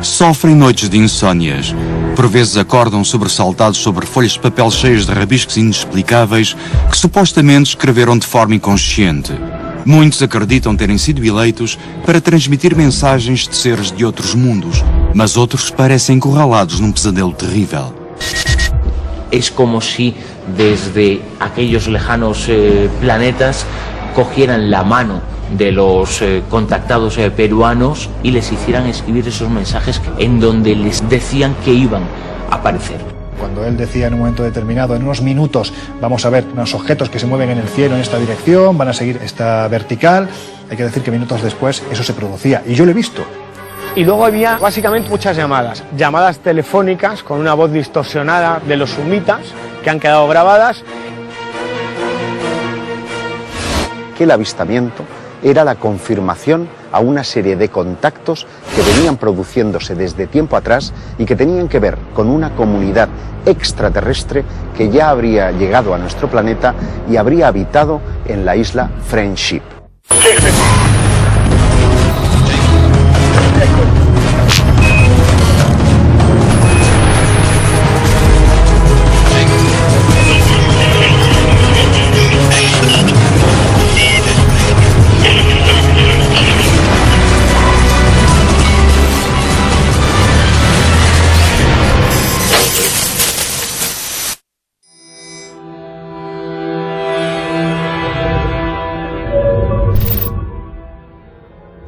Sofrem noites de insónias. Por vezes acordam sobressaltados sobre folhas de papel cheias de rabiscos inexplicáveis que supostamente escreveram de forma inconsciente. Muitos acreditam terem sido eleitos para transmitir mensagens de seres de outros mundos, mas outros parecem encurralados num pesadelo terrível. Es como si desde aquellos lejanos planetas cogieran la mano de los contactados peruanos y les hicieran escribir esos mensajes en donde les decían que iban a aparecer. Cuando él decía en un momento determinado, en unos minutos vamos a ver unos objetos que se mueven en el cielo en esta dirección, van a seguir esta vertical, hay que decir que minutos después eso se producía, y yo lo he visto. Y luego había básicamente muchas llamadas telefónicas con una voz distorsionada de los sumitas que han quedado grabadas. Que el avistamiento era la confirmación a una serie de contactos que venían produciéndose desde tiempo atrás y que tenían que ver con una comunidad extraterrestre que ya habría llegado a nuestro planeta y habría habitado en la isla Friendship.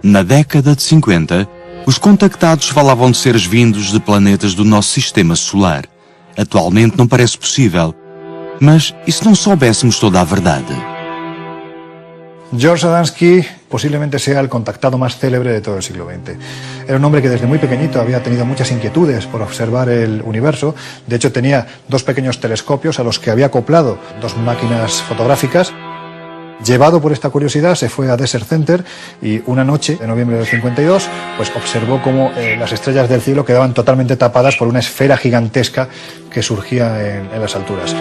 Na década de 50, os contactados falavam de seres vindos de planetas do nosso sistema solar. Atualmente não parece possível. Mas e se não soubéssemos toda a verdade? George Adamski posiblemente sea el contactado más célebre de todo el siglo XX. Era un hombre que desde muy pequeñito había tenido muchas inquietudes por observar el universo. De hecho, tenía dos pequeños telescopios a los que había acoplado dos máquinas fotográficas. Llevado por esta curiosidad, se fue a Desert Center y una noche, en noviembre del 52, pues observó cómo las estrellas del cielo quedaban totalmente tapadas por una esfera gigantesca que surgía en las alturas.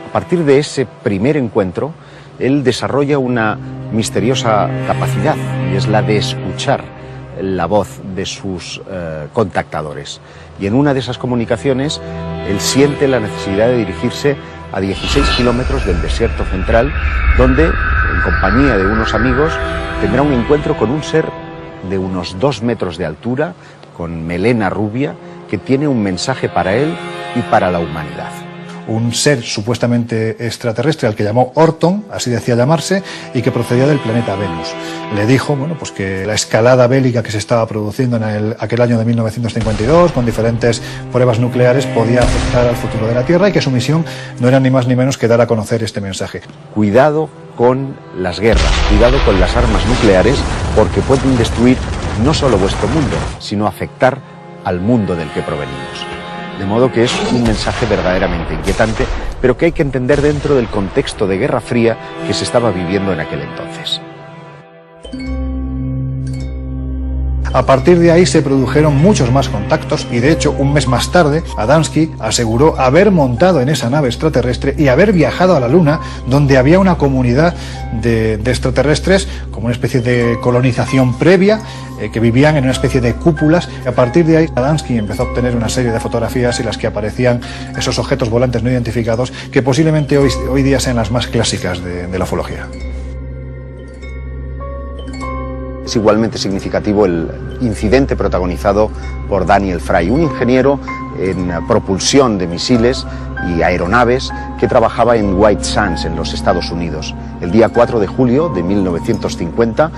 A partir de ese primer encuentro, él desarrolla una misteriosa capacidad, y es la de escuchar la voz de sus contactadores. Y en una de esas comunicaciones, él siente la necesidad de dirigirse a 16 kilómetros del desierto central, donde, en compañía de unos amigos, tendrá un encuentro con un ser de unos 2 metros de altura, con melena rubia, que tiene un mensaje para él y para la humanidad. Un ser supuestamente extraterrestre al que llamó Orton, así decía llamarse, y que procedía del planeta Venus. Le dijo, bueno, pues que la escalada bélica que se estaba produciendo en aquel año de 1952, con diferentes pruebas nucleares, podía afectar al futuro de la Tierra y que su misión no era ni más ni menos que dar a conocer este mensaje. Cuidado con las guerras, cuidado con las armas nucleares, porque pueden destruir no solo vuestro mundo, sino afectar al mundo del que provenimos. De modo que es un mensaje verdaderamente inquietante, pero que hay que entender dentro del contexto de Guerra Fría que se estaba viviendo en aquel entonces. A partir de ahí se produjeron muchos más contactos y de hecho un mes más tarde Adamski aseguró haber montado en esa nave extraterrestre y haber viajado a la Luna, donde había una comunidad de extraterrestres como una especie de colonización previa que vivían en una especie de cúpulas. Y a partir de ahí Adamski empezó a obtener una serie de fotografías en las que aparecían esos objetos volantes no identificados que posiblemente hoy día sean las más clásicas de la ufología. Es igualmente significativo el incidente protagonizado por Daniel Fry, un ingeniero en propulsión de misiles y aeronaves que trabajaba en White Sands, en los Estados Unidos. El día 4 de julio de 1950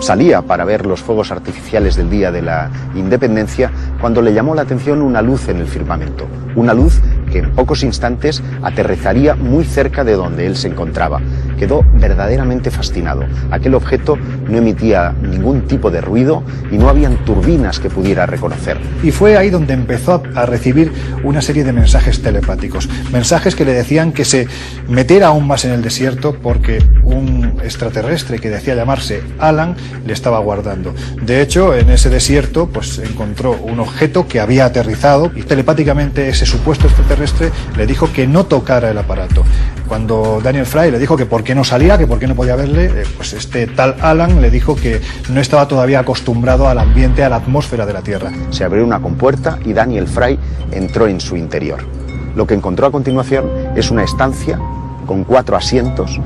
salía para ver los fuegos artificiales del Día de la Independencia cuando le llamó la atención una luz en el firmamento, una luz que en pocos instantes aterrizaría muy cerca de donde él se encontraba. Quedó verdaderamente fascinado. Aquel objeto no emitía ningún tipo de ruido y no habían turbinas que pudiera reconocer. Y fue ahí donde empezó a recibir una serie de mensajes telepáticos, mensajes que le decían que se metiera aún más en el desierto porque un extraterrestre que decía llamarse Alan le estaba aguardando. De hecho, en ese desierto pues encontró un objeto que había aterrizado y telepáticamente ese supuesto extraterrestre le dijo que no tocara el aparato. Cuando Daniel Fry le dijo que por qué no salía, que por qué no podía verle, pues este tal Alan le dijo que no estaba todavía acostumbrado al ambiente, a la atmósfera de la Tierra. Se abrió una compuerta y Daniel Fry entró en su interior. Lo que encontró a continuación es una estancia con 4 asientos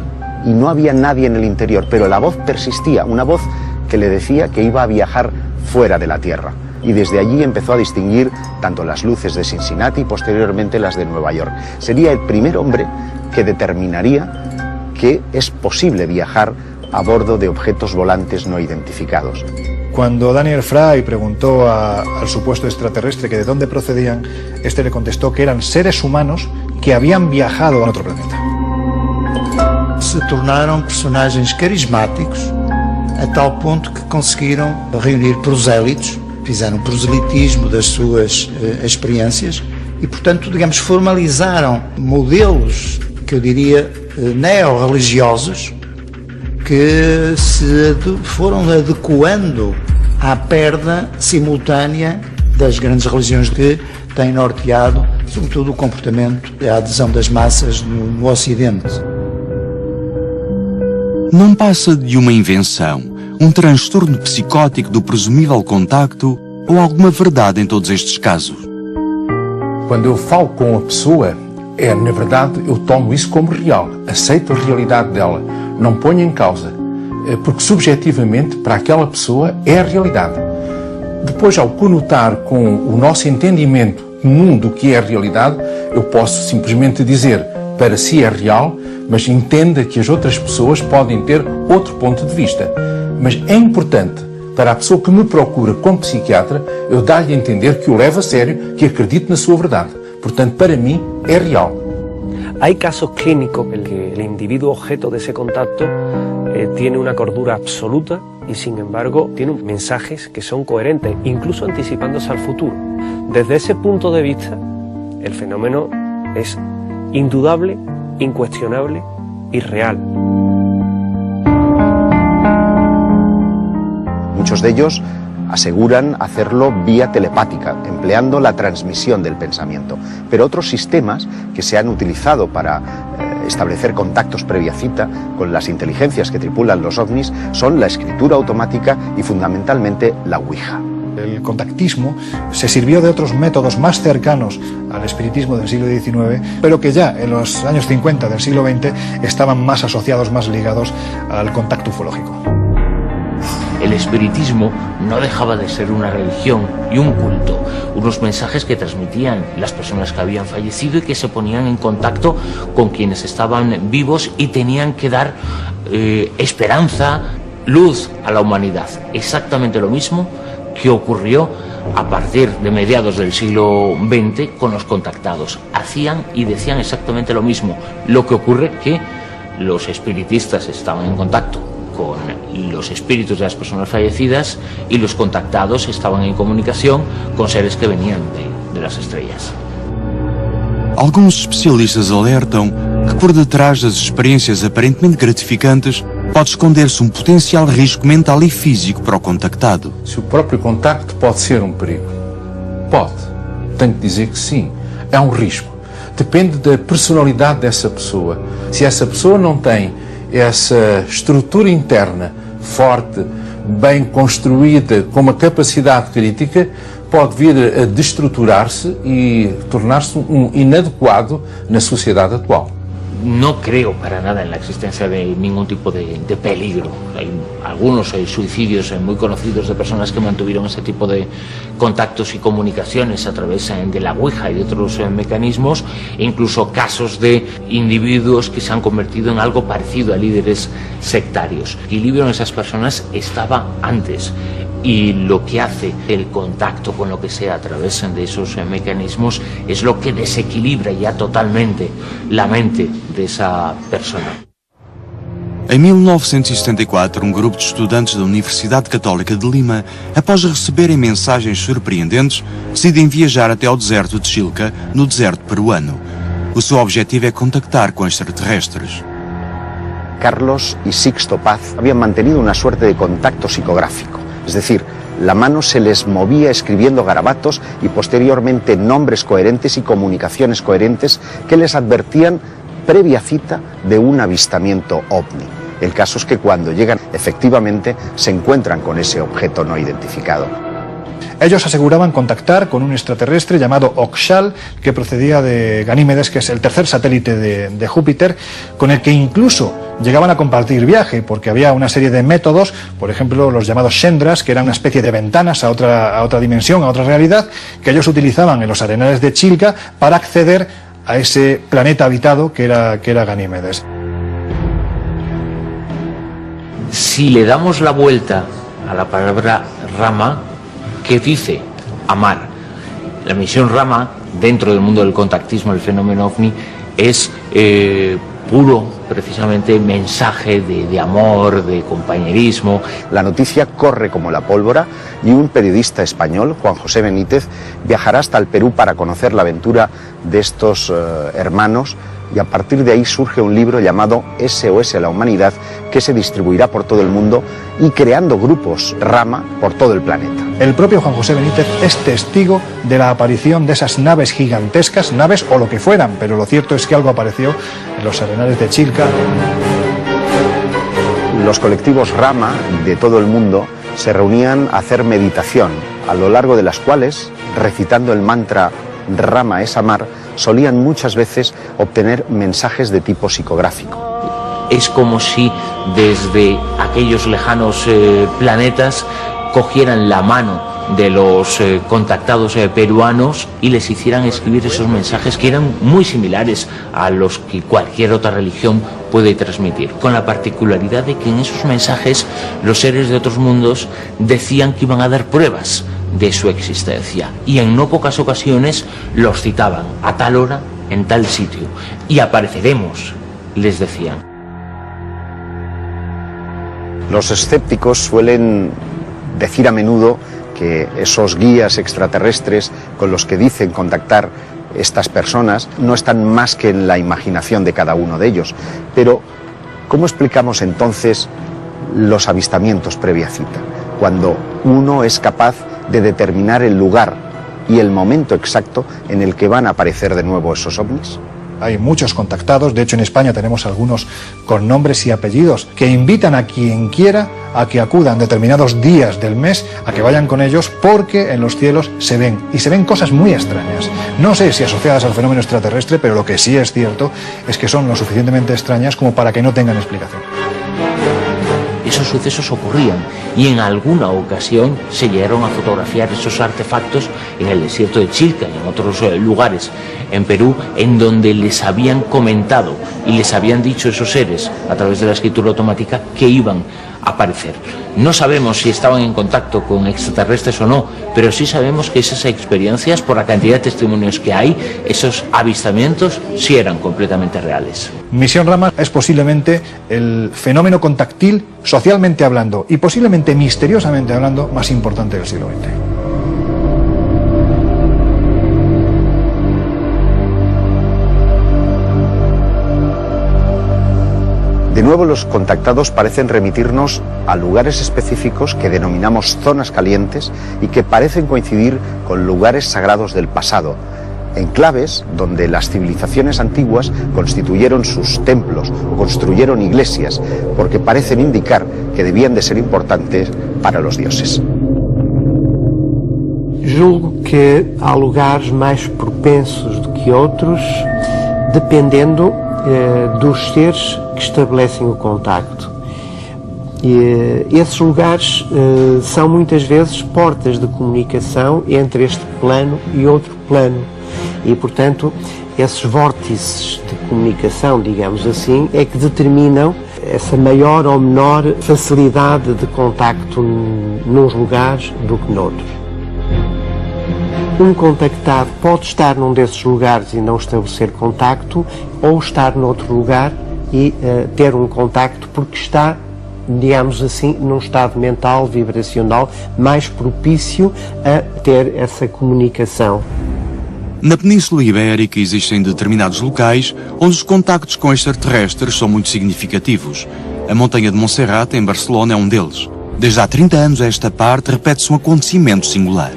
y no había nadie en el interior, pero la voz persistía, una voz que le decía que iba a viajar fuera de la Tierra. Y desde allí empezó a distinguir tanto las luces de Cincinnati y posteriormente las de Nueva York. Sería el primer hombre que determinaría que es posible viajar a bordo de objetos volantes no identificados. Cuando Daniel Fry preguntó al supuesto extraterrestre que de dónde procedían, este le contestó que eran seres humanos que habían viajado a otro planeta. Se tornaram personagens carismáticos a tal ponto que conseguiram reunir prosélitos, fizeram proselitismo das suas experiências e, portanto, digamos, formalizaram modelos que eu diria neo-religiosos que se foram adequando à perda simultânea das grandes religiões que têm norteado, sobretudo, o comportamento e a adesão das massas no Ocidente. Não passa de uma invenção, um transtorno psicótico do presumível contacto ou alguma verdade em todos estes casos? Quando eu falo com a pessoa, na verdade, eu tomo isso como real, aceito a realidade dela, não ponho em causa, porque subjetivamente para aquela pessoa é a realidade. Depois, ao conotar com o nosso entendimento comum do que é a realidade, eu posso simplesmente dizer, para si é real, mas entenda que as outras pessoas podem ter outro ponto de vista. Mas é importante para a pessoa que me procura como psiquiatra, eu dar-lhe a entender que o levo a sério, que acredito na sua verdade. Portanto, para mí es real. Hay casos clínicos en que el individuo objeto de ese contacto tiene una cordura absoluta y, sin embargo, tiene mensajes que son coherentes, incluso anticipándose al futuro. Desde ese punto de vista, el fenómeno es indudable, incuestionable y real. Muchos de ellos aseguran hacerlo vía telepática, empleando la transmisión del pensamiento. Pero otros sistemas que se han utilizado para establecer contactos previa cita con las inteligencias que tripulan los ovnis son la escritura automática y fundamentalmente la Ouija. El contactismo se sirvió de otros métodos más cercanos al espiritismo del siglo XIX, pero que ya en los años 50 del siglo XX estaban más asociados, más ligados al contacto ufológico. El espiritismo no dejaba de ser una religión y un culto, unos mensajes que transmitían las personas que habían fallecido y que se ponían en contacto con quienes estaban vivos y tenían que dar esperanza, luz a la humanidad. Exactamente lo mismo que ocurrió a partir de mediados del siglo XX con los contactados. Hacían y decían exactamente lo mismo. Lo que ocurre es que los espiritistas estaban en contacto con los espíritus de las personas fallecidas y los contactados estaban en comunicación con seres que venían de las estrellas. Alguns especialistas alertam que por detrás das experiências aparentemente gratificantes pode esconder-se potencial risco mental e físico para o contactado. Se o próprio contacto pode ser perigo. Pode. Tenho que dizer que sim. É risco. Depende da personalidade dessa pessoa. Se essa pessoa não tem essa estrutura interna forte, bem construída, com uma capacidade crítica, pode vir a destruturar-se e tornar-se inadequado na sociedade atual. No creo para nada en la existencia de ningún tipo de peligro. Hay algunos suicidios muy conocidos de personas que mantuvieron ese tipo de contactos y comunicaciones a través de la Ouija y de otros mecanismos, e incluso casos de individuos que se han convertido en algo parecido a líderes sectarios. El equilibrio en esas personas estaba antes. Y lo que hace el contacto con lo que sea a través de esos mecanismos es lo que desequilibra ya totalmente la mente de esa persona. Em 1974, grupo de estudantes da Universidade Católica de Lima, após receberem mensagens surpreendentes, decidem viajar até ao deserto de Chilca, no deserto peruano. O seu objetivo é contactar com extraterrestres. Carlos y Sixto Paz habían mantenido una suerte de contacto psicográfico. Es decir, la mano se les movía escribiendo garabatos y posteriormente nombres coherentes y comunicaciones coherentes que les advertían previa cita de un avistamiento ovni. El caso es que cuando llegan, efectivamente, se encuentran con ese objeto no identificado. Ellos aseguraban contactar con un extraterrestre llamado Oxal, que procedía de Ganímedes, que es el tercer satélite de Júpiter, con el que incluso llegaban a compartir viaje, porque había una serie de métodos, por ejemplo los llamados Shendras, que eran una especie de ventanas a otra dimensión, a otra realidad, que ellos utilizaban en los arenales de Chilca para acceder a ese planeta habitado que era Ganímedes. Si le damos la vuelta a la palabra Rama, ¿qué dice? Amar. La misión Rama, dentro del mundo del contactismo, el fenómeno ovni, es puro, precisamente, mensaje de amor, de compañerismo. La noticia corre como la pólvora y un periodista español, Juan José Benítez, viajará hasta el Perú para conocer la aventura de estos hermanos, y a partir de ahí surge un libro llamado SOS a la Humanidad, que se distribuirá por todo el mundo y creando grupos Rama por todo el planeta. El propio Juan José Benítez es testigo de la aparición de esas naves gigantescas, naves o lo que fueran, pero lo cierto es que algo apareció en los arenales de Chilca. Los colectivos Rama de todo el mundo se reunían a hacer meditación, a lo largo de las cuales, recitando el mantra Rama es amar, solían muchas veces obtener mensajes de tipo psicográfico. Es como si desde aquellos lejanos planetas cogieran la mano de los contactados peruanos y les hicieran escribir esos mensajes que eran muy similares a los que cualquier otra religión puede transmitir, con la particularidad de que en esos mensajes los seres de otros mundos decían que iban a dar pruebas de su existencia y en no pocas ocasiones los citaban a tal hora, en tal sitio, y apareceremos, les decían. Los escépticos suelen decir a menudo que esos guías extraterrestres con los que dicen contactar estas personas no están más que en la imaginación de cada uno de ellos. Pero, ¿cómo explicamos entonces los avistamientos previa cita? Cuando uno es capaz de determinar el lugar y el momento exacto en el que van a aparecer de nuevo esos ovnis. Hay muchos contactados, de hecho en España tenemos algunos con nombres y apellidos que invitan a quien quiera a que acudan determinados días del mes a que vayan con ellos, porque en los cielos se ven, y se ven cosas muy extrañas. No sé si asociadas al fenómeno extraterrestre, pero lo que sí es cierto es que son lo suficientemente extrañas como para que no tengan explicación. Esos sucesos ocurrían y en alguna ocasión se llegaron a fotografiar esos artefactos en el desierto de Chilca y en otros lugares en Perú, en donde les habían comentado y les habían dicho esos seres a través de la escritura automática que iban a aparecer. No sabemos si estaban en contacto con extraterrestres o no, pero sí sabemos que esas experiencias, por la cantidad de testimonios que hay, esos avistamientos sí eran completamente reales. Misión Rama es posiblemente el fenómeno contactil, socialmente hablando y posiblemente misteriosamente hablando, más importante del siglo XX. De nuevo, los contactados parecen remitirnos a lugares específicos que denominamos zonas calientes y que parecen coincidir con lugares sagrados del pasado, enclaves donde las civilizaciones antiguas constituyeron sus templos o construyeron iglesias, porque parecen indicar que debían de ser importantes para los dioses. Julgo que há lugares mais propensos do que outros, dependendo dos seres que estabelecem o contacto. E esses lugares são muitas vezes portas de comunicação entre este plano e outro plano. E, portanto, esses vórtices de comunicação, digamos assim, é que determinam essa maior ou menor facilidade de contacto nos lugares do que noutros. Um contactado pode estar num desses lugares e não estabelecer contacto, ou estar noutro lugar e ter um contacto porque está, digamos assim, num estado mental, vibracional, mais propício a ter essa comunicação. Na Península Ibérica existem determinados locais onde os contactos com extraterrestres são muito significativos. A Montanha de Montserrat, em Barcelona, é um deles. Desde há 30 anos a esta parte repete-se um acontecimento singular.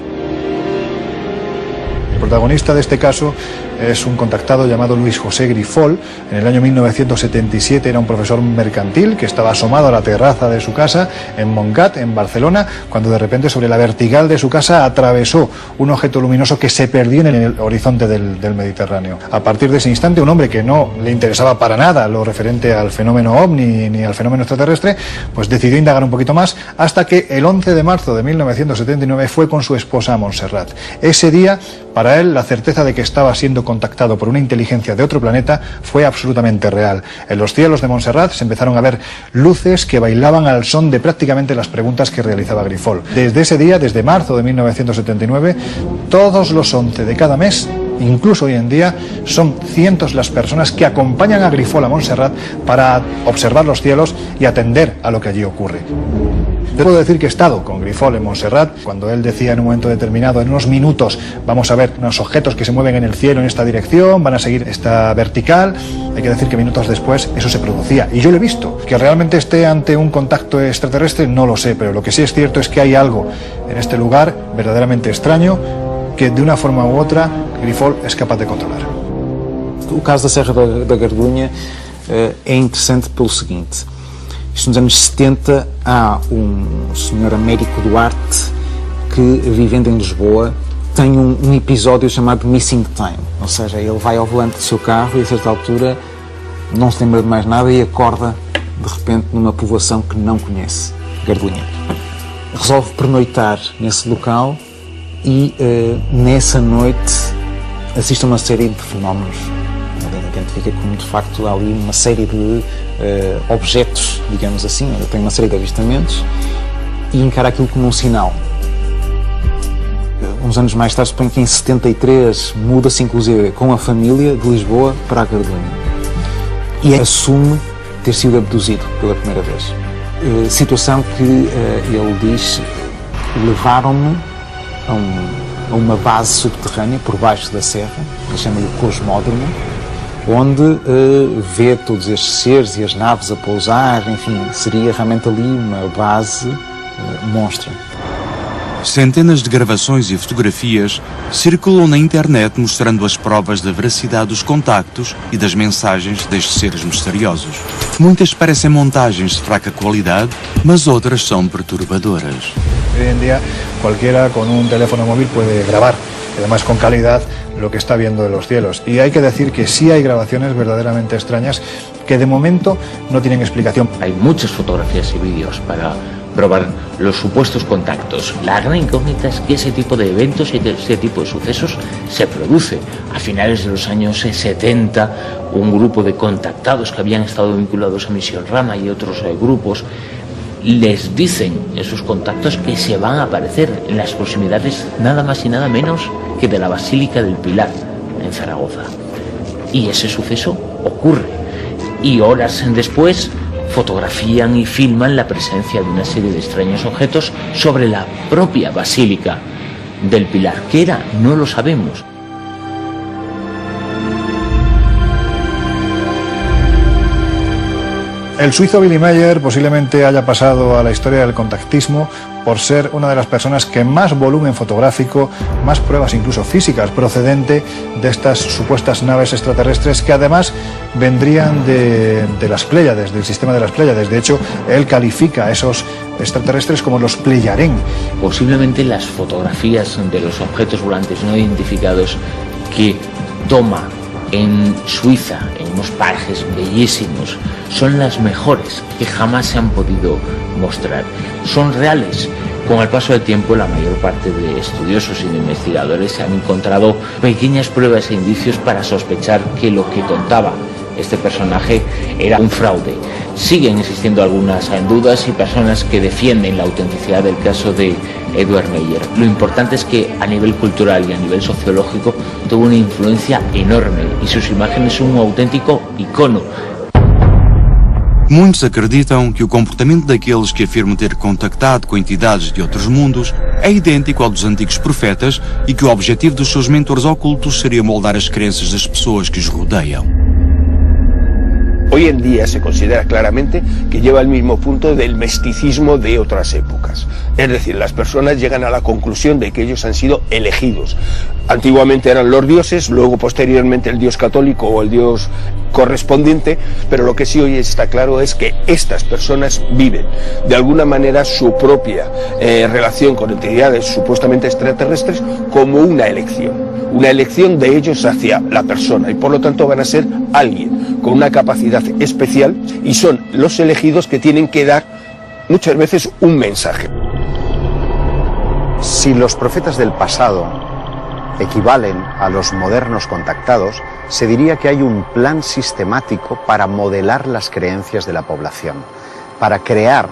El protagonista de este caso es un contactado llamado Luis José Grifol. En el año 1977 era un profesor mercantil que estaba asomado a la terraza de su casa en Montgat, en Barcelona, cuando de repente sobre la vertical de su casa atravesó un objeto luminoso que se perdió en el horizonte del Mediterráneo. A partir de ese instante, un hombre que no le interesaba para nada lo referente al fenómeno ovni ni al fenómeno extraterrestre, pues decidió indagar un poquito más, hasta que el 11 de marzo de 1979 fue con su esposa a Montserrat. Ese día, para él, la certeza de que estaba siendo contactado por una inteligencia de otro planeta fue absolutamente real. En los cielos de Montserrat se empezaron a ver luces que bailaban al son de prácticamente las preguntas que realizaba Grifol. Desde ese día, desde marzo de 1979, todos los 11 de cada mes, incluso hoy en día, son cientos las personas que acompañan a Grifol a Montserrat para observar los cielos y atender a lo que allí ocurre. Yo puedo decir que he estado con Grifol en Montserrat, cuando él decía en un momento determinado, en unos minutos vamos a ver unos objetos que se mueven en el cielo en esta dirección, van a seguir esta vertical. Hay que decir que minutos después eso se producía, y yo lo he visto. Que realmente esté ante un contacto extraterrestre no lo sé, pero lo que sí es cierto es que hay algo en este lugar verdaderamente extraño que de una forma u otra Grifol es capaz de controlar. O caso da Serra da Gardunha é interessante pelo seguinte: isto nos anos 70 há senhor Américo Duarte que, vivendo em Lisboa, tem um episódio chamado Missing Time, ou seja, ele vai ao volante do seu carro e a certa altura não se lembra de mais nada e acorda de repente numa povoação que não conhece, Gardunha. Resolve pernoitar nesse local e nessa noite assiste a uma série de fenómenos. Ele identifica como de facto há ali uma série de objetos, digamos assim, ele tem uma série de avistamentos e encara aquilo como um sinal. Uns anos mais tarde, suponho que em 73, muda-se inclusive com a família de Lisboa para a Gardunha e assume ter sido abduzido pela primeira vez. Situação que ele diz: levaram-me a uma base subterrânea por baixo da serra, que chama-lhe o Cosmódromo, onde vê todos estes seres e as naves a pousar, enfim, seria realmente ali uma base monstra. Centenas de gravações e fotografias circulam na internet mostrando as provas da veracidade dos contactos e das mensagens destes seres misteriosos. Muitas parecem montagens de fraca qualidade, mas outras são perturbadoras. Hoy en día cualquiera con un teléfono móvil puede grabar, además con calidad, lo que está viendo en los cielos. Y hay que decir que sí hay grabaciones verdaderamente extrañas que de momento no tienen explicación. Hay muchas fotografías y vídeos para probar los supuestos contactos. La gran incógnita es que ese tipo de eventos y ese tipo de sucesos se produce. A finales de los años 70, un grupo de contactados que habían estado vinculados a Misión Rama y otros grupos les dicen esos contactos que se van a aparecer en las proximidades nada más y nada menos que de la Basílica del Pilar en Zaragoza. Y ese suceso ocurre. Y horas después fotografían y filman la presencia de una serie de extraños objetos sobre la propia Basílica del Pilar. ¿Qué era? No lo sabemos. El suizo Billy Meier posiblemente haya pasado a la historia del contactismo por ser una de las personas que más volumen fotográfico, más pruebas incluso físicas procedente de estas supuestas naves extraterrestres que además vendrían de las Pléyades, del sistema de las Pléyades. De hecho, él califica a esos extraterrestres como los Pleyarén. Posiblemente las fotografías de los objetos volantes no identificados que toma en Suiza, en unos parajes bellísimos, son las mejores que jamás se han podido mostrar. Son reales. Con el paso del tiempo, la mayor parte de estudiosos y de investigadores han encontrado pequeñas pruebas e indicios para sospechar que lo que contaba este personaje era un fraude. Siguen existiendo algunas dudas y personas que defienden la autenticidad del caso de Edward Meier. Lo importante es que a nivel cultural y a nivel sociológico tuvo una influencia enorme y sus imágenes son un auténtico icono. Muitos acreditam que o comportamento daqueles que afirmam ter contactado com entidades de outros mundos é idêntico ao dos antigos profetas e que o objetivo dos seus mentores ocultos seria moldar as crenças das pessoas que os rodeiam. Hoy en día se considera claramente que lleva el mismo punto del misticismo de otras épocas. Es decir, las personas llegan a la conclusión de que ellos han sido elegidos. Antiguamente eran los dioses, luego posteriormente el dios católico o el dios correspondiente, pero lo que sí hoy está claro es que estas personas viven de alguna manera su propia relación con entidades supuestamente extraterrestres como una elección de ellos hacia la persona, y por lo tanto van a ser alguien con una capacidad especial y son los elegidos que tienen que dar muchas veces un mensaje. Si los profetas del pasado equivalen a los modernos contactados, se diría que hay un plan sistemático para modelar las creencias de la población, para crear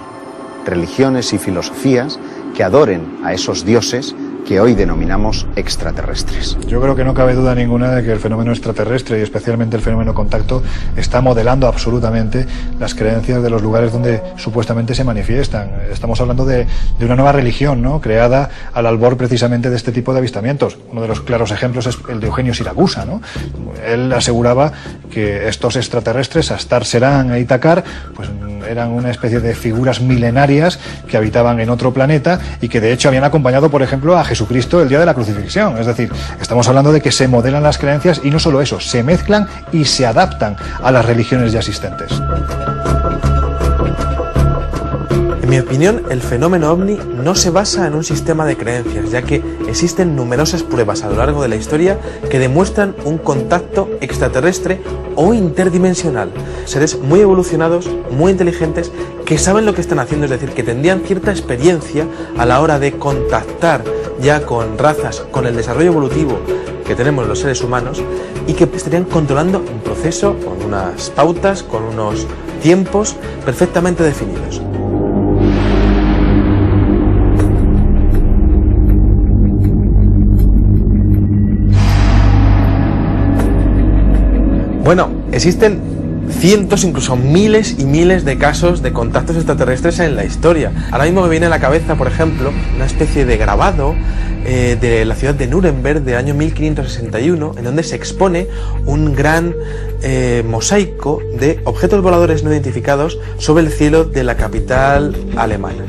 religiones y filosofías que adoren a esos dioses que hoy denominamos extraterrestres. Yo creo que no cabe duda ninguna de que el fenómeno extraterrestre y especialmente el fenómeno contacto está modelando absolutamente las creencias de los lugares donde supuestamente se manifiestan. Estamos hablando de una nueva religión, ¿no?, creada al albor precisamente de este tipo de avistamientos. Uno de los claros ejemplos es el de Eugenio Siracusa, ¿no? Él aseguraba que estos extraterrestres, Astar Serán e Itacar, pues eran una especie de figuras milenarias que habitaban en otro planeta y que de hecho habían acompañado, por ejemplo, a Jesucristo el día de la crucifixión. Es decir, estamos hablando de que se modelan las creencias y no solo eso, se mezclan y se adaptan a las religiones ya existentes. En mi opinión, el fenómeno ovni no se basa en un sistema de creencias, ya que existen numerosas pruebas a lo largo de la historia que demuestran un contacto extraterrestre o interdimensional. Seres muy evolucionados, muy inteligentes, que saben lo que están haciendo, es decir, que tendrían cierta experiencia a la hora de contactar ya con razas, con el desarrollo evolutivo que tenemos los seres humanos, y que estarían controlando un proceso con unas pautas, con unos tiempos perfectamente definidos. Bueno, existen cientos, incluso miles y miles de casos de contactos extraterrestres en la historia. Ahora mismo me viene a la cabeza, por ejemplo, una especie de grabado de la ciudad de Nuremberg del año 1561, en donde se expone un gran mosaico de objetos voladores no identificados sobre el cielo de la capital alemana.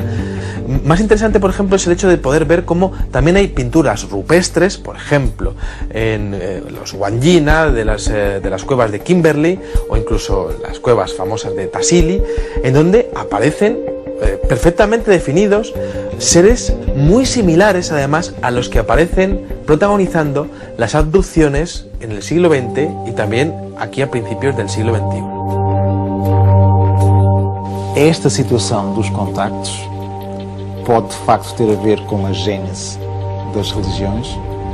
Más interesante, por ejemplo, es el hecho de poder ver cómo también hay pinturas rupestres, por ejemplo, en los Wandjina de las cuevas de Kimberley, o incluso las cuevas famosas de Tassili, en donde aparecen perfectamente definidos seres muy similares, además, a los que aparecen protagonizando las abducciones en el siglo XX y también aquí a principios del siglo XXI. Esta situação dos contactos pode de facto ter a ver com a gênese das religiões,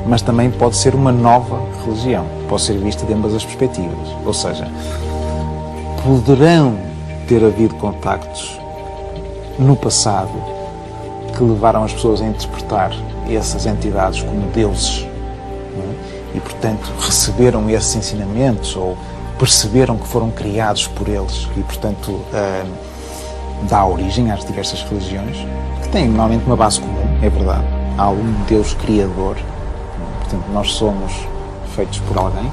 mas também pode ser uma nova religião, pode ser vista de ambas as perspectivas. Ou seja, poderão ter havido contactos no passado que levaram as pessoas a interpretar essas entidades como deuses, não é? E portanto receberam esses ensinamentos ou perceberam que foram criados por eles e portanto dá origem às diversas religiões, que têm normalmente uma base comum, é verdade. Há um Deus criador, portanto nós somos feitos por alguém,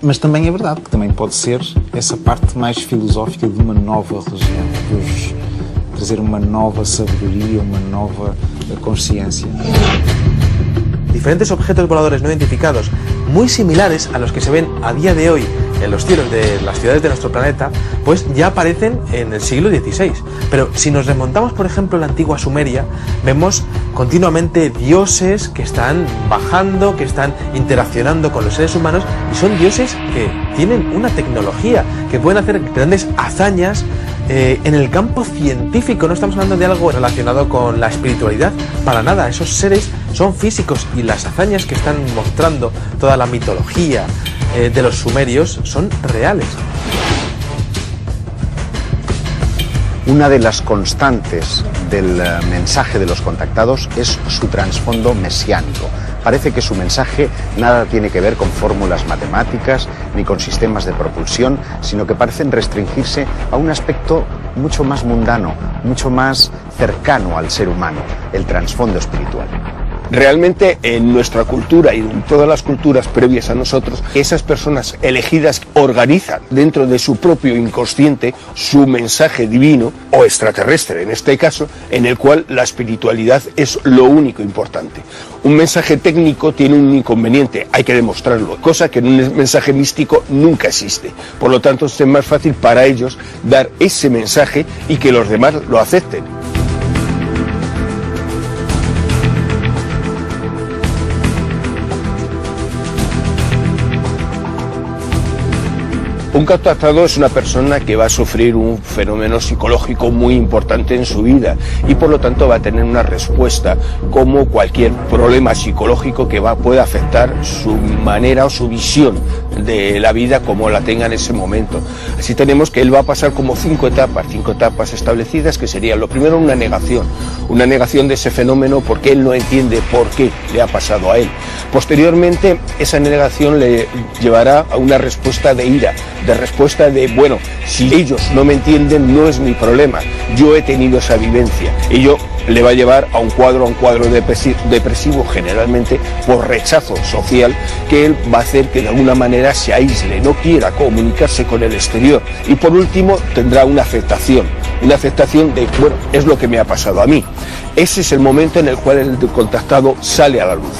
mas também é verdade que também pode ser essa parte mais filosófica de uma nova religião, de trazer uma nova sabedoria, uma nova consciência. Diferentes objetos voladores no identificados, muy similares a los que se ven a día de hoy en los cielos de las ciudades de nuestro planeta, pues ya aparecen en el siglo XVI. Pero si nos remontamos, por ejemplo, a la antigua Sumeria, vemos continuamente dioses que están bajando, que están interaccionando con los seres humanos, y son dioses que tienen una tecnología, que pueden hacer grandes hazañas en el campo científico. No estamos hablando de algo relacionado con la espiritualidad, para nada. Esos seres son físicos y las hazañas que están mostrando toda la mitología de los sumerios son reales. Una de las constantes del mensaje de los contactados es su trasfondo mesiánico. Parece que su mensaje nada tiene que ver con fórmulas matemáticas ni con sistemas de propulsión, sino que parecen restringirse a un aspecto mucho más mundano, mucho más cercano al ser humano, el trasfondo espiritual. Realmente en nuestra cultura y en todas las culturas previas a nosotros, esas personas elegidas organizan dentro de su propio inconsciente su mensaje divino o extraterrestre, en este caso, en el cual la espiritualidad es lo único importante. Un mensaje técnico tiene un inconveniente, hay que demostrarlo, cosa que en un mensaje místico nunca existe. Por lo tanto, es más fácil para ellos dar ese mensaje y que los demás lo acepten. Un contactado es una persona que va a sufrir un fenómeno psicológico muy importante en su vida y por lo tanto va a tener una respuesta como cualquier problema psicológico que pueda afectar su manera o su visión de la vida como la tenga en ese momento. Así tenemos que él va a pasar como cinco etapas establecidas, que sería lo primero una negación de ese fenómeno porque él no entiende por qué le ha pasado a él. Posteriormente esa negación le llevará a una respuesta de ira, de respuesta de, bueno, si ellos no me entienden no es mi problema, yo he tenido esa vivencia. Ello le va a llevar a un cuadro depresivo, generalmente por rechazo social, que él va a hacer que de alguna manera se aísle, no quiera comunicarse con el exterior. Y por último tendrá una afectación de, bueno, es lo que me ha pasado a mí. Ese es el momento en el cual el contactado sale a la luz.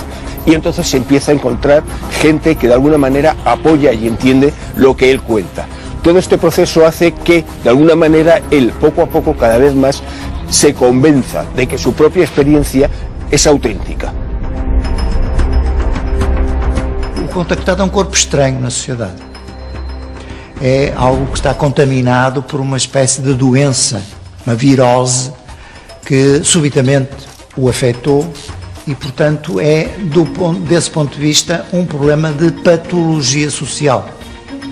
Y entonces se empieza a encontrar gente que de alguna manera apoya y entiende lo que él cuenta. Todo este proceso hace que de alguna manera él poco a poco cada vez más se convenza de que su propia experiencia es auténtica. O contactado é corpo estranho na sociedade. É algo que está contaminado por uma espécie de doença, uma virose que subitamente o afetou e, portanto, é, desse ponto de vista, um problema de patologia social.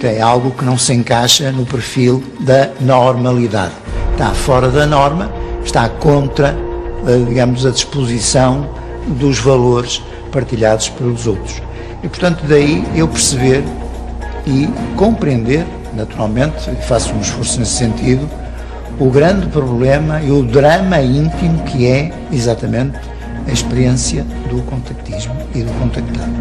É algo que não se encaixa no perfil da normalidade. Está fora da norma, está contra, digamos, a disposição dos valores partilhados pelos outros. E, portanto, daí eu perceber e compreender, naturalmente, e faço um esforço nesse sentido, o grande problema e o drama íntimo que é, exatamente, a experiência do contactismo e do contactado.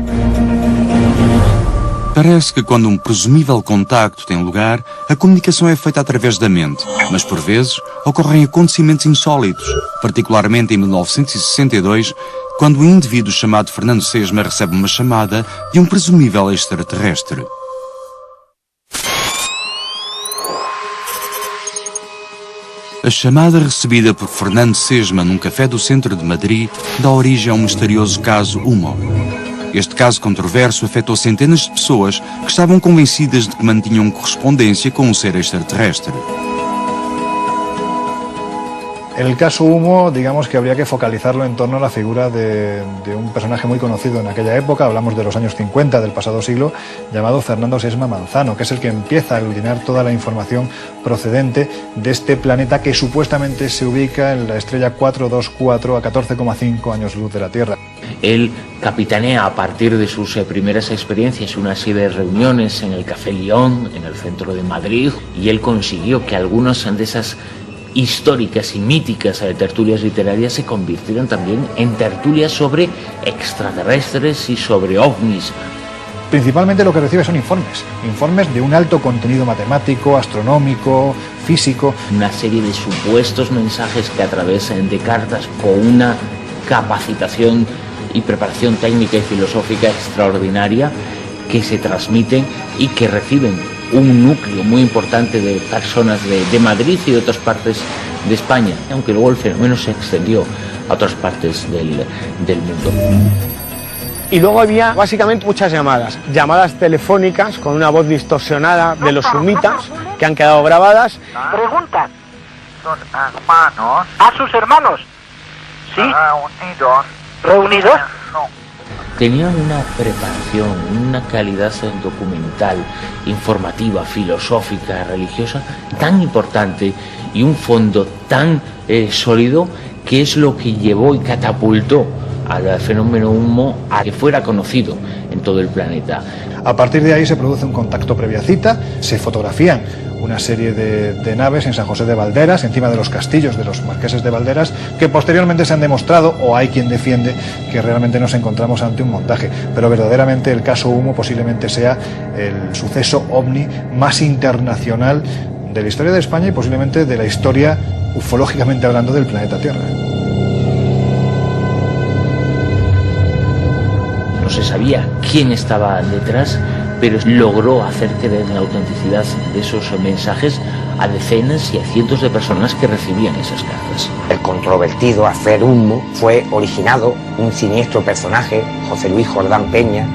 Parece que quando um presumível contacto tem lugar, a comunicação é feita através da mente, mas por vezes ocorrem acontecimentos insólitos, particularmente em 1962, quando um indivíduo chamado Fernando Sesma recebe uma chamada de um presumível extraterrestre. A chamada recebida por Fernando Sesma num café do centro de Madrid dá origem a um misterioso caso Humo. Este caso controverso afetou centenas de pessoas que estavam convencidas de que mantinham correspondência com um ser extraterrestre. En el caso Humo, digamos que habría que focalizarlo en torno a la figura de un personaje muy conocido en aquella época, hablamos de los años 50 del pasado siglo, llamado Fernando Sesma Manzano, que es el que empieza a aglutinar toda la información procedente de este planeta que supuestamente se ubica en la estrella 424 a 14,5 años luz de la Tierra. Él capitanea a partir de sus primeras experiencias una serie de reuniones en el Café León, en el centro de Madrid, y él consiguió que algunas de esas históricas y míticas tertulias literarias se convirtieran también en tertulias sobre extraterrestres y sobre ovnis. Principalmente lo que recibe son informes de un alto contenido matemático, astronómico, físico. Una serie de supuestos mensajes que a través de cartas con una capacitación y preparación técnica y filosófica extraordinaria que se transmiten y que reciben un núcleo muy importante de personas de Madrid y de otras partes de España, aunque luego el fenómeno se extendió a otras partes del mundo. Y luego había básicamente muchas llamadas telefónicas con una voz distorsionada de los sumitas que han quedado grabadas. Preguntan. Sus hermanos. ¿A sus hermanos? Sí. ¿Reunidos? No. Tenían una preparación, una calidad documental, informativa, filosófica, religiosa tan importante y un fondo tan sólido que es lo que llevó y catapultó al fenómeno Humo a que fuera conocido en todo el planeta. A partir de ahí se produce un contacto previa cita, se fotografían una serie de naves en San José de Valderas, encima de los castillos de los marqueses de Valderas, que posteriormente se han demostrado, o hay quien defiende, que realmente nos encontramos ante un montaje. Pero verdaderamente el caso Humo posiblemente sea el suceso ovni más internacional de la historia de España y posiblemente de la historia, ufológicamente hablando, del planeta Tierra. No se sabía quién estaba detrás, pero logró hacer creer en la autenticidad de esos mensajes a decenas y a cientos de personas que recibían esas cartas. El controvertido Hacer Humo fue originado un siniestro personaje, José Luis Jordán Peña,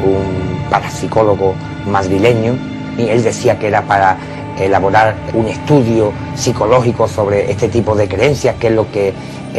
un parapsicólogo madrileño, y él decía que era para elaborar un estudio psicológico sobre este tipo de creencias, que es lo que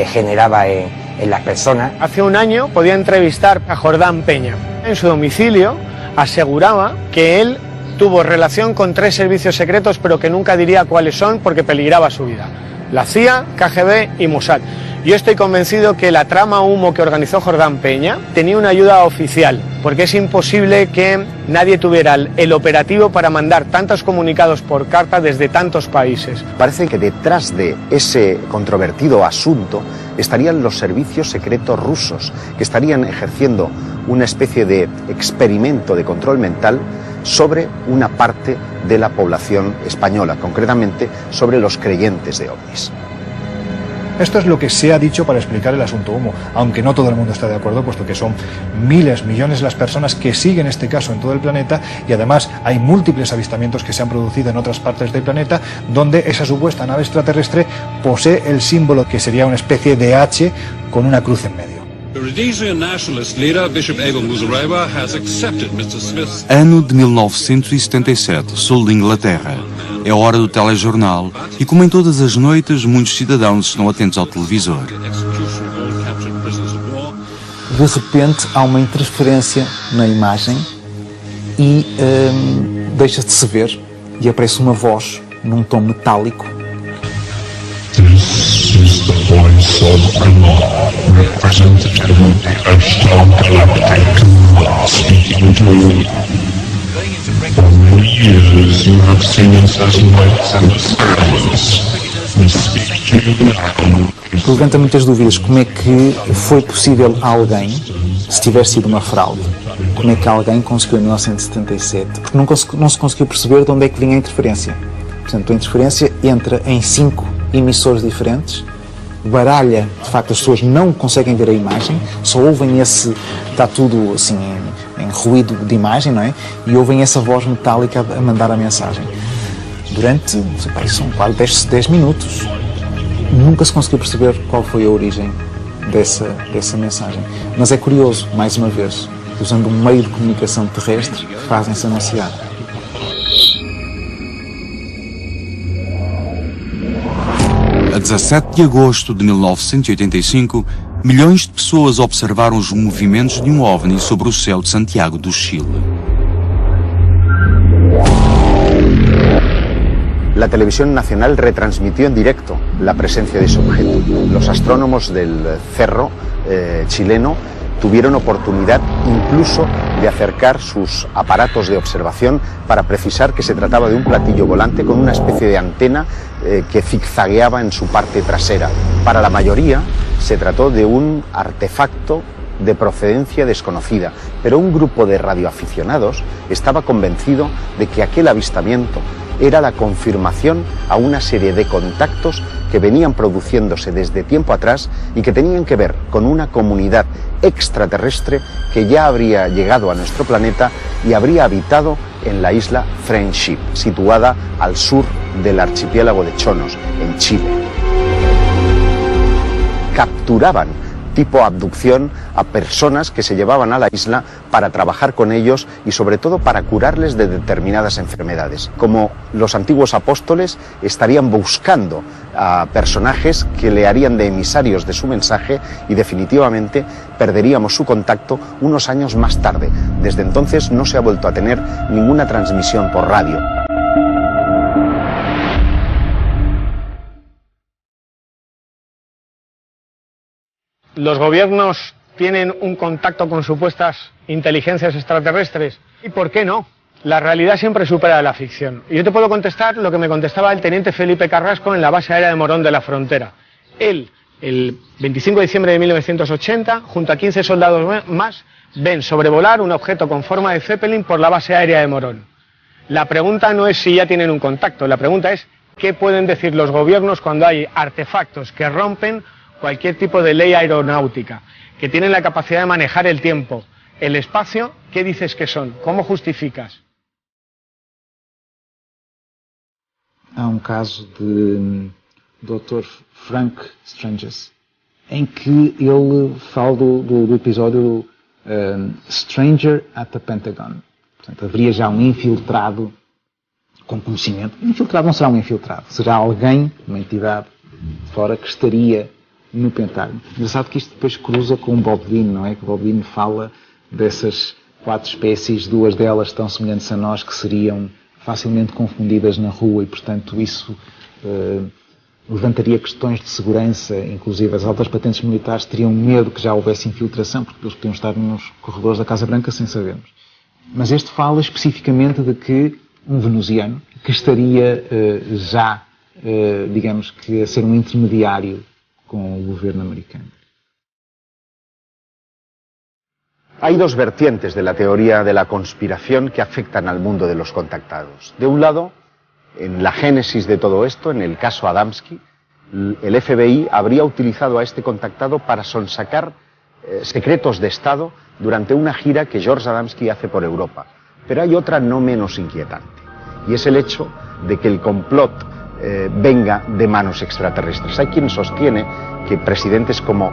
generaba en las personas. Hace un año podía entrevistar a Jordán Peña. En su domicilio aseguraba que él tuvo relación con 3 servicios secretos, pero que nunca diría cuáles son porque peligraba su vida: la CIA, KGB y Mossad. Yo estoy convencido que la trama Humo que organizó Jordán Peña tenía una ayuda oficial, porque es imposible que nadie tuviera el operativo para mandar tantos comunicados por carta desde tantos países. Parece que detrás de ese controvertido asunto estarían los servicios secretos rusos, que estarían ejerciendo una especie de experimento de control mental sobre una parte de la población española, concretamente sobre los creyentes de ovnis. Esto es lo que se ha dicho para explicar el asunto Humo, aunque no todo el mundo está de acuerdo, puesto que son miles, millones las personas que siguen este caso en todo el planeta, y además hay múltiples avistamientos que se han producido en otras partes del planeta donde esa supuesta nave extraterrestre posee el símbolo que sería una especie de H con una cruz en medio. Ano de 1977, sul de Inglaterra. É hora do telejornal e, como em todas as noites, muitos cidadãos estão atentos ao televisor. De repente há uma interferência na imagem e deixa de se ver e aparece uma voz num tom metálico. This is the voice of Allah, representative of the Ashtar Galactic, speaking to you. For many years you have seen us as lights and experiments. We speak to you now. Levanta muitas dúvidas. Como é que foi possível alguém, se tiver sido uma fraude, como é que alguém conseguiu em 1977? Porque não se conseguiu perceber de onde é que vinha a interferência. Portanto, a interferência entra em 5 emissores diferentes, baralha, de facto as pessoas não conseguem ver a imagem, só ouvem esse, está tudo assim em ruído de imagem, não é? E ouvem essa voz metálica a mandar a mensagem. Durante, são quase 10 minutos. Nunca se conseguiu perceber qual foi a origem dessa mensagem. Mas é curioso, mais uma vez, usando um meio de comunicação terrestre, fazem-se anunciar. A 17 de agosto de 1985, milhões de pessoas observaram os movimentos de um OVNI sobre o céu de Santiago do Chile. La televisión nacional retransmitió en directo la presencia de ese objeto. Los astrónomos del cerro chileno tuvieron oportunidad incluso de acercar sus aparatos de observación para precisar que se trataba de un platillo volante con una especie de antena que zigzagueaba en su parte trasera. Para la mayoría se trató de un artefacto de procedencia desconocida, pero un grupo de radioaficionados estaba convencido de que aquel avistamiento era la confirmación a una serie de contactos que venían produciéndose desde tiempo atrás y que tenían que ver con una comunidad extraterrestre que ya habría llegado a nuestro planeta y habría habitado en la isla Friendship, situada al sur del archipiélago de Chonos, en Chile. Capturaban, tipo abducción, a personas que se llevaban a la isla para trabajar con ellos y sobre todo para curarles de determinadas enfermedades. Como los antiguos apóstoles estarían buscando a personajes que le harían de emisarios de su mensaje y definitivamente perderíamos su contacto unos años más tarde. Desde entonces no se ha vuelto a tener ninguna transmisión por radio. ¿Los gobiernos tienen un contacto con supuestas inteligencias extraterrestres? ¿Y por qué no? La realidad siempre supera la ficción. Y yo te puedo contestar lo que me contestaba el teniente Felipe Carrasco en la base aérea de Morón de la Frontera. Él, el 25 de diciembre de 1980, junto a 15 soldados más, ven sobrevolar un objeto con forma de Zeppelin por la base aérea de Morón. La pregunta no es si ya tienen un contacto, la pregunta es qué pueden decir los gobiernos cuando hay artefactos que rompen cualquier tipo de ley aeronáutica, que tienen la capacidad de manejar el tiempo, el espacio. ¿Qué dices que son? ¿Cómo justificas? Há caso de Dr. Frank Stranges, em que ele fala do episódio Stranger at the Pentagon. Portanto, haveria já infiltrado com conhecimento. Infiltrado não será infiltrado, será alguém, uma entidade de fora, que estaria no Pentágono. Engraçado que isto depois cruza com o Bob Dylan, não é? Que o Bob Dylan fala dessas 4 espécies, 2 delas tão semelhantes a nós, que seriam facilmente confundidas na rua e, portanto, isso levantaria questões de segurança, inclusive as altas patentes militares teriam medo que já houvesse infiltração, porque eles podiam estar nos corredores da Casa Branca sem sabermos. Mas este fala especificamente de que venusiano que estaria já, digamos que, a ser um intermediário con el gobierno americano. Hay 2 vertientes de la teoría de la conspiración que afectan al mundo de los contactados. De un lado, en la génesis de todo esto, en el caso Adamski, el FBI habría utilizado a este contactado para sonsacar secretos de Estado durante una gira que George Adamski hace por Europa. Pero hay otra no menos inquietante, y es el hecho de que el complot venga de manos extraterrestres. Hay quien sostiene que presidentes como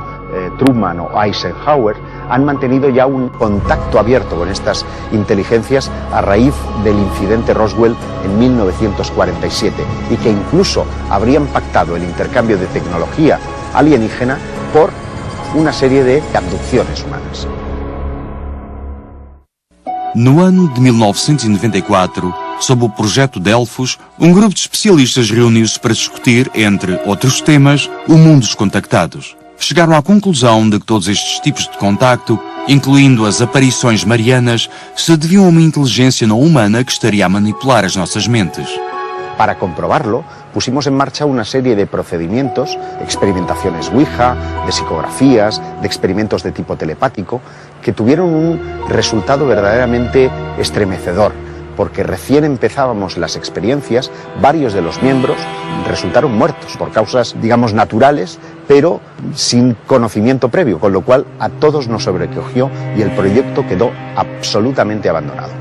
Truman o Eisenhower han mantenido ya un contacto abierto con estas inteligencias a raíz del incidente Roswell en 1947 y que incluso habrían pactado el intercambio de tecnología alienígena por una serie de abducciones humanas. No ano de 1994, sob o projeto Delfos, um grupo de especialistas reuniu-se para discutir, entre outros temas, o mundo dos contactados. Chegaram à conclusão de que todos estes tipos de contacto, incluindo as aparições marianas, se deviam a uma inteligência não humana que estaria a manipular as nossas mentes. Para comprobarlo, pusimos en marcha una serie de procedimientos, experimentaciones Ouija, de psicografías, de experimentos de tipo telepático, que tuvieron un resultado verdaderamente estremecedor, porque recién empezábamos las experiencias, varios de los miembros resultaron muertos por causas, digamos, naturales, pero sin conocimiento previo, con lo cual a todos nos sobrecogió y el proyecto quedó absolutamente abandonado.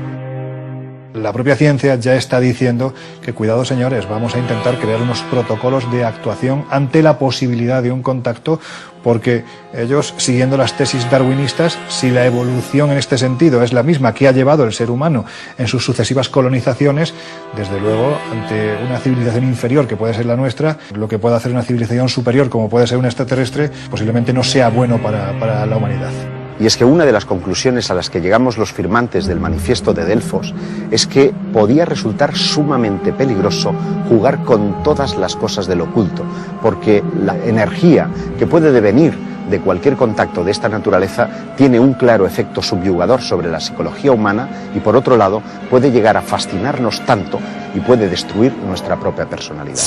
La propia ciencia ya está diciendo que, cuidado señores, vamos a intentar crear unos protocolos de actuación ante la posibilidad de un contacto, porque ellos, siguiendo las tesis darwinistas, si la evolución en este sentido es la misma que ha llevado el ser humano en sus sucesivas colonizaciones, desde luego, ante una civilización inferior que puede ser la nuestra, lo que puede hacer una civilización superior como puede ser un extraterrestre, posiblemente no sea bueno para la humanidad. Y es que una de las conclusiones a las que llegamos los firmantes del manifiesto de Delfos es que podía resultar sumamente peligroso jugar con todas las cosas del oculto, porque la energía que puede devenir de cualquier contacto de esta naturaleza tiene un claro efecto subyugador sobre la psicología humana y, por otro lado, puede llegar a fascinarnos tanto y puede destruir nuestra propia personalidad.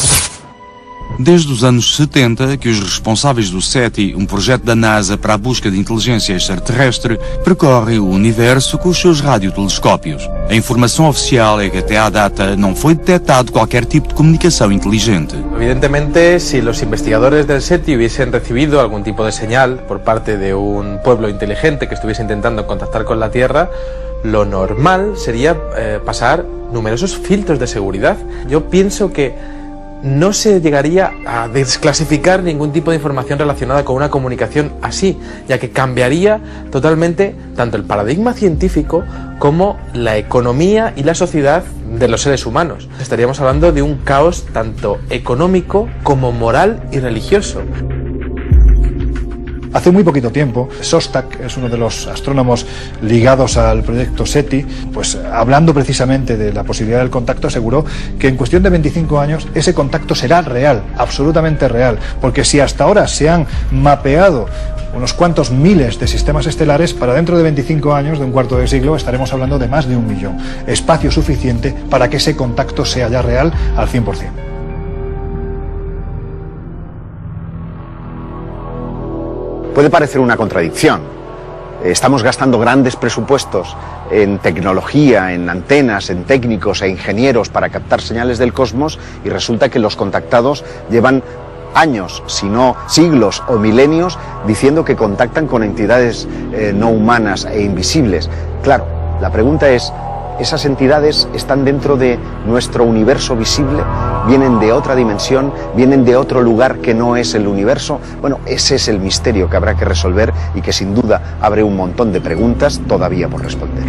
Desde os anos 70 que os responsáveis do SETI, um projeto da NASA para a busca de inteligência extraterrestre, percorrem o universo com os seus radiotelescópios. A informação oficial é que até à data não foi detectado qualquer tipo de comunicação inteligente. Evidentemente, si los investigadores del SETI hubiesen recibido algún tipo de señal por parte de un pueblo inteligente que estuviese intentando contactar con la Tierra, lo normal sería pasar numerosos filtros de seguridad. Yo pienso que no se llegaría a desclasificar ningún tipo de información relacionada con una comunicación así, ya que cambiaría totalmente tanto el paradigma científico como la economía y la sociedad de los seres humanos. Estaríamos hablando de un caos tanto económico como moral y religioso. Hace muy poquito tiempo, Szostak es uno de los astrónomos ligados al proyecto SETI, pues hablando precisamente de la posibilidad del contacto, aseguró que en cuestión de 25 años ese contacto será real, absolutamente real, porque si hasta ahora se han mapeado unos cuantos miles de sistemas estelares, para dentro de 25 años, de un cuarto de siglo, estaremos hablando de más de 1 millón. Espacio suficiente para que ese contacto sea ya real al 100%. Puede parecer una contradicción. Estamos gastando grandes presupuestos en tecnología, en antenas, en técnicos e ingenieros para captar señales del cosmos y resulta que los contactados llevan años, si no siglos o milenios, diciendo que contactan con entidades no humanas e invisibles. Claro, la pregunta es, ¿esas entidades están dentro de nuestro universo visible? ¿Vienen de otra dimensión? ¿Vienen de otro lugar que no es el universo? Bueno, ese es el misterio que habrá que resolver y que sin duda abre un montón de preguntas todavía por responder.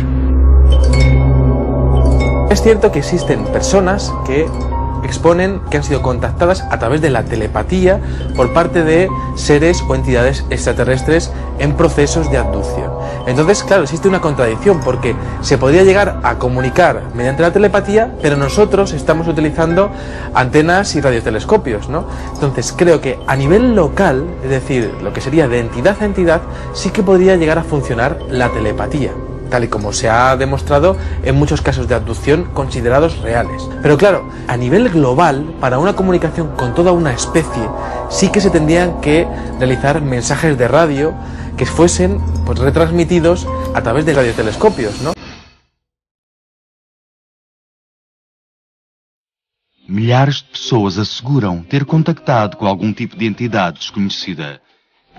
Es cierto que existen personas que exponen que han sido contactadas a través de la telepatía por parte de seres o entidades extraterrestres en procesos de abducción. Entonces, claro, existe una contradicción porque se podría llegar a comunicar mediante la telepatía, pero nosotros estamos utilizando antenas y radiotelescopios, ¿no? Entonces, creo que a nivel local, es decir, lo que sería de entidad a entidad, sí que podría llegar a funcionar la telepatía, tal y como se ha demostrado en muchos casos de abducción considerados reales. Pero claro, a nivel global, para una comunicación con toda una especie, sí que se tendrían que realizar mensajes de radio que fuesen pues retransmitidos a través de radiotelescopios, ¿no? Milhares de pessoas asseguram ter contactado com algum tipo de entidade desconhecida.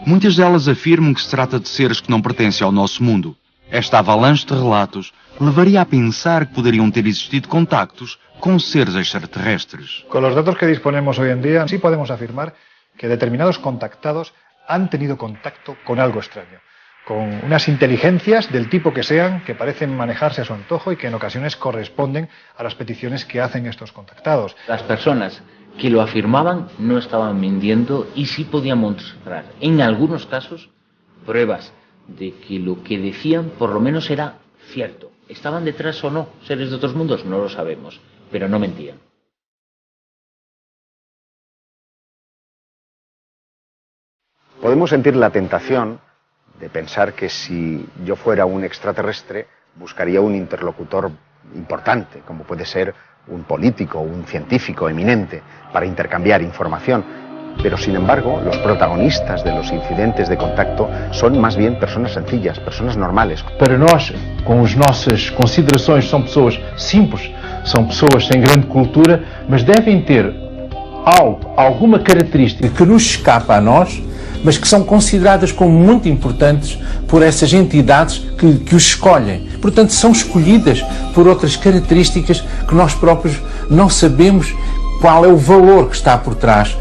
Muitas delas afirmam que se trata de seres que não pertencem ao nosso mundo. Esta avalanche de relatos levaria a pensar que poderiam ter existido contactos con seres extraterrestres. Con los datos que disponemos hoy en día, sí podemos afirmar que determinados contactados han tenido contacto con algo extraño, con unas inteligencias del tipo que sean, que parecen manejarse a su antojo y que en ocasiones corresponden a las peticiones que hacen estos contactados. Las personas que lo afirmaban no estaban mintiendo y sí podían mostrar, en algunos casos, pruebas de que lo que decían por lo menos era cierto. ¿Estaban detrás o no seres de otros mundos? No lo sabemos, pero no mentían. Podemos sentir la tentación de pensar que si yo fuera un extraterrestre buscaría un interlocutor importante, como puede ser un político o un científico eminente, para intercambiar información. Pero sin embargo, los protagonistas de los incidentes de contacto son más bien personas sencillas, personas normales. Para nós, com as nossas considerações, são pessoas simples, são pessoas sem grande cultura, mas devem ter alguma característica que nos escapa a nós, mas que são consideradas como muito importantes por essas entidades que os escolhem. Portanto, são escolhidas por outras características que nós próprios não sabemos qual é o valor que está por trás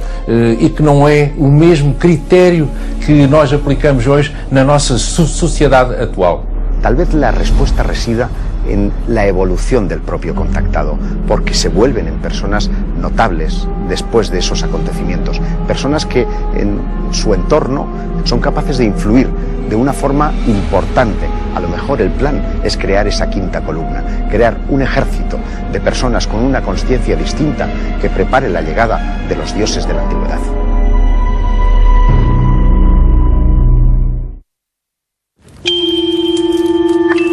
e que não é o mesmo critério que nós aplicamos hoje na nossa sociedade atual. Tal vez la respuesta resida en la evolución del propio contactado, porque se vuelven en personas notables después de esos acontecimientos, personas que en su entorno son capaces de influir de una forma importante. A lo mejor el plan es crear esa quinta columna, crear un ejército de personas con una conciencia distinta que prepare la llegada de los dioses de la antigüedad.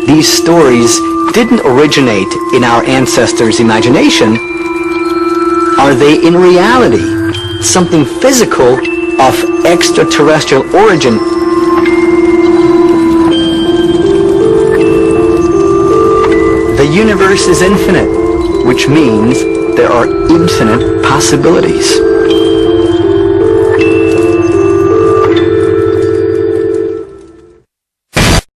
These stories didn't originate in our ancestors' imagination. Are they in reality something physical of extraterrestrial origin? The universe is infinite, which means there are infinite possibilities.